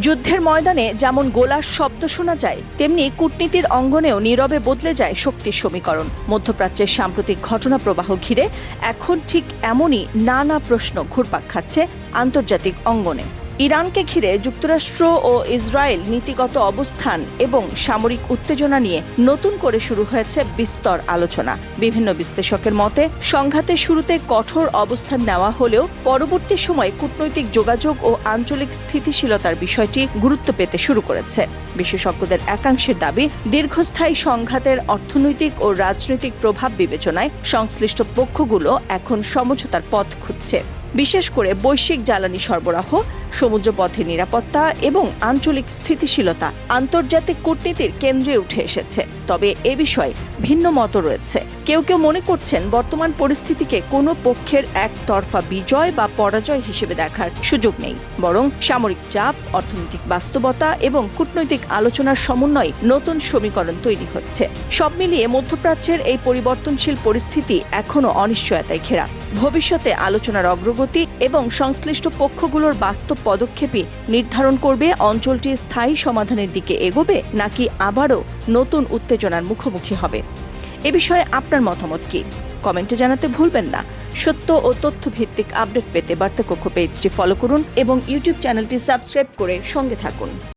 যুদ্ধের ময়দানে যেমন গোলার শব্দ শোনা যায়, তেমনি কূটনীতির অঙ্গনেও নীরবে বদলে যায় শক্তির সমীকরণ। মধ্যপ্রাচ্যের সাম্প্রতিক ঘটনা প্রবাহ ঘিরে এখন ঠিক এমনই নানা প্রশ্ন ঘুরপাক খাচ্ছে আন্তর্জাতিক অঙ্গনে। ইরানকে ঘিরে যুক্তরাষ্ট্র ও ইসরায়েল নীতিগত অবস্থান এবং সামরিক উত্তেজনা নিয়ে নতুন করে শুরু হয়েছে বিস্তর আলোচনা। বিভিন্ন বিশ্লেষকের মতে, সংঘাতের শুরুতে কঠোর অবস্থান নেওয়া হলেও পরবর্তী সময়ে কূটনৈতিক যোগাযোগ ও আঞ্চলিক স্থিতিশীলতার বিষয়টি গুরুত্ব পেতে শুরু করেছে। বিশেষজ্ঞদের একাংশের দাবি, দীর্ঘস্থায়ী সংঘাতের অর্থনৈতিক ও রাজনৈতিক প্রভাব বিবেচনায় সংশ্লিষ্ট পক্ষগুলো এখন সমঝোতার পথ খুঁজছে। বিশেষ করে বৈশ্বিক জ্বালানি সরবরাহ, সমুদ্রপথের নিরাপত্তা এবং আঞ্চলিক স্থিতিশীলতা আন্তর্জাতিক কূটনীতির কেন্দ্রে উঠে এসেছে। তবে এ বিষয়ে ভিন্ন মত রয়েছে। কেউ কেউ মনে করছেন, বর্তমান পরিস্থিতিকে কোনো পক্ষের একতরফা বিজয় বা পরাজয় হিসেবে দেখার সুযোগ নেই, বরং সামরিক চাপ, অর্থনৈতিক বাস্তবতা এবং কূটনৈতিক আলোচনার সমন্বয়ে নতুন সমীকরণ তৈরি হচ্ছে। সব মিলিয়ে মধ্যপ্রাচ্যের এই পরিবর্তনশীল পরিস্থিতি এখনও অনিশ্চয়তায় ঘেরা। ভবিষ্যতে আলোচনার অগ্রগতি এবং সংশ্লিষ্ট পক্ষগুলোর বাস্তব পদক্ষেপই নির্ধারণ করবে অঞ্চলটি স্থায়ী সমাধানের দিকে এগোবে নাকি আবারও নতুন উত্তেজনার মুখোমুখি হবে। এ বিষয়ে আপনার মতামত কি? কমেন্টে জানাতে ভুলবেন না। সত্য ও তথ্যভিত্তিক আপডেট পেতে বার্তাকক্ষ পেজটি ফলো করুন এবং ইউটিউব চ্যানেলটি সাবস্ক্রাইব করে সঙ্গে থাকুন।